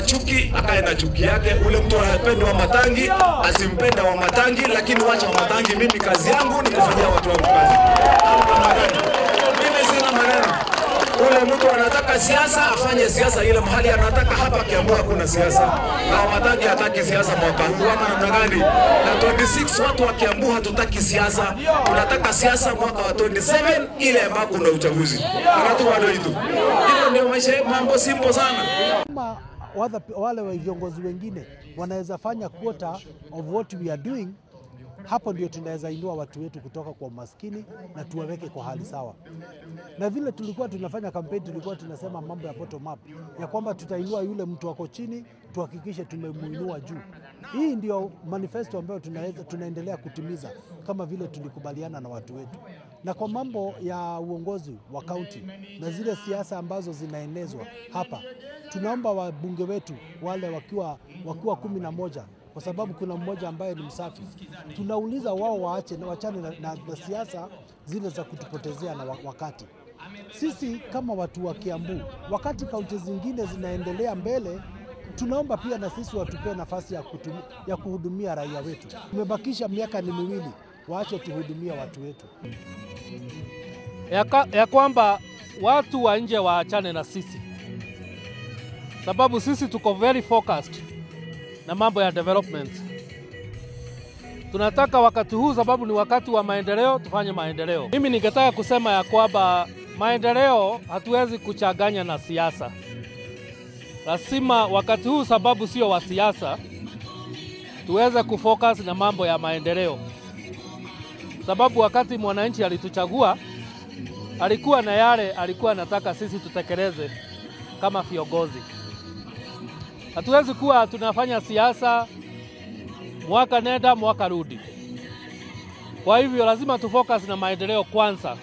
chuki, akae na chuki yake. Ule mtu anapenda Wamatangi, asimpenda Wamatangi, lakini wacha Wamatangi. Mimi kazi yangu ni kufanyia watu wangu kazi. Mimi sina maneno. Ule mtu anataka siasa, afanye siasa ile mahali anataka. Hapa Kiambu hakuna siasa. Na Wamatangi hataki siasa mwaka huu ama namna gani? Na 26 watu wa Kiambu hatutaki siasa. Tunataka siasa mwaka wa 27 ile ambako kuna uchaguzi. Watu wado hitu. Hilo ndio maisha, mambo simple sana. Kama wale viongozi wengine wanaweza fanya quota of what we are doing, hapo ndio tunaweza inua watu wetu kutoka kwa umaskini na tuwaweke kwa hali sawa. Na vile tulikuwa tunafanya kampeni, tulikuwa tunasema mambo ya bottom up, ya kwamba tutainua yule mtu wako chini, tuhakikishe tumemuinua juu. Hii ndio manifesto ambayo tunaendelea kutimiza kama vile tulikubaliana na watu wetu. Na kwa mambo ya uongozi wa kaunti na zile siasa ambazo zinaenezwa hapa, tunaomba wabunge wetu wale wakiwa 11, kwa sababu kuna mmoja ambaye ni msafi. Tunauliza wao wachane na siasa zile za kutupotezea na wakati. Sisi kama watu wa Kiambu, wakati kaunti zingine zinaendelea mbele, tunaomba pia na sisi watupee nafasi ya kuhudumia raia wetu. Tumebakisha miaka ni miwili, waache tuhudumia watu wetu. Ya kwamba watu wa nje waachane na sisi, sababu sisi tuko very focused na mambo ya development. Tunataka wakati huu, sababu ni wakati wa maendeleo, tufanye maendeleo. Mimi ningetaka kusema ya kwamba maendeleo hatuwezi kuchanganya na siasa. Lazima wakati huu, sababu sio wa siasa, tuweze kufocus na mambo ya maendeleo. Sababu wakati mwananchi alituchagua, alikuwa na yale alikuwa anataka sisi tutekeleze kama viongozi. Hatuwezi kuwa tunafanya siasa mwaka nenda mwaka rudi. Kwa hivyo lazima tufocus na maendeleo kwanza.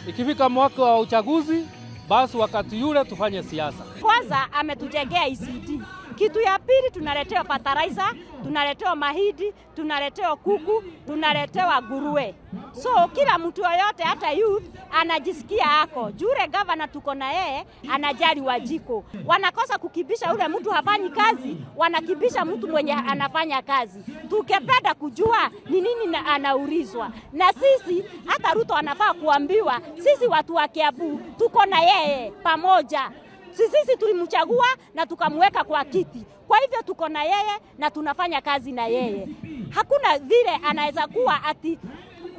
Ikifika mwaka wa uchaguzi, basi wakati yule tufanye siasa. Kwanza ametujengea ECD. Kitu ya pili, tunaletewa fertilizer, tunaletewa mahidi, tunaletewa kuku, tunaletewa nguruwe. So kila mtu yoyote, hata youth, anajisikia ako. Jure governor tuko na yeye, anajali Wajiko. Wanakosa kukibisha ule mtu hafanyi kazi, wanakibisha mtu mwenye anafanya kazi. Tukependa kujua ni nini anaulizwa. Na sisi, hata Ruto anafaa kuambiwa, sisi watu wa Kiambu tuko na yeye pamoja. Sisi tulimchagua na tukamweka kwa kiti. Kwa hivyo tuko na yeye na tunafanya kazi na yeye. Hakuna vile anaweza kuwa ati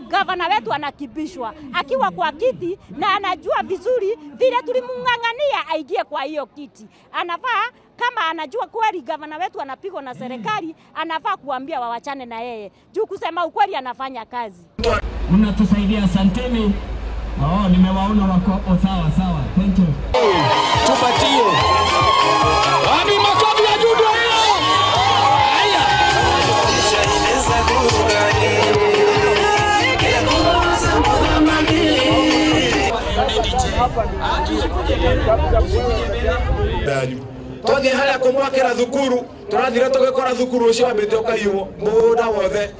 gavana wetu anakibishwa akiwa kwa kiti na anajua vizuri vile tulimungangania aingie kwa hiyo kiti. Anafaa, kama anajua kweli gavana wetu anapigwa na serikali, anafaa kuambia wawachane na yeye. Juu kusema ukweli anafanya kazi. Mnatusaidia, asanteni. Nimewaona wako sawa sawa. Thank you. Tupatie. Wapi makofi ya judo hiyo? Haya. Todi hala kumwakira thukuru, turathire tugikora thukuru ucio ambitoka yuo muda wothe.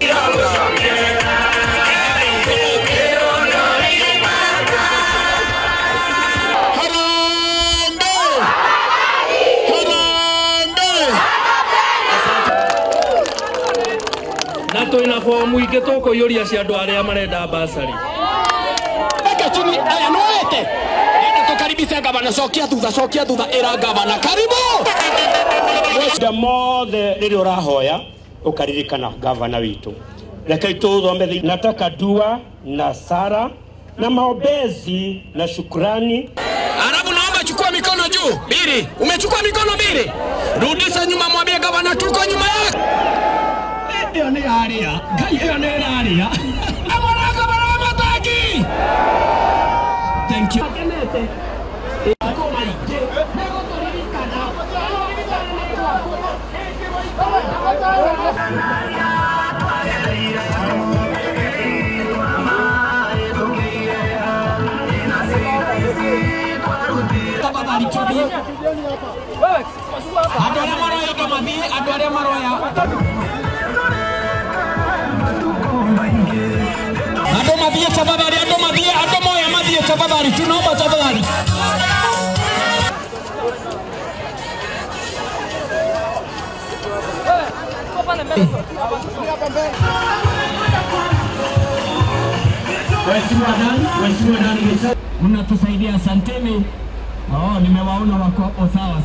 Na ina fomu ingĩ tũkũiyũria cia andũ arĩa marenda basari. Eka chini aya noete. Enda tukaribisha gavana, sokia thutha era gavana. Karibu. Muda mothe rĩrĩa ũrahoya ũkaririkana gavana witũ. Reke tuthome, nataka dua na sara na maombezi na shukrani. Arabu, naomba chukua mikono juu. Biri, umechukua mikono Biri. Rudisha nyuma, mwambie gavana tuko nyuma yako. Hiyo ni aria. Hiyo ni aria. Amara gavana Wamatangi. Thank you. Adore maroya. Adomadie tafadhali, adomoya madie tafadhali, tunaomba tafadhali. Mnatusaidia, asanteni. Nimewaona wako sawa.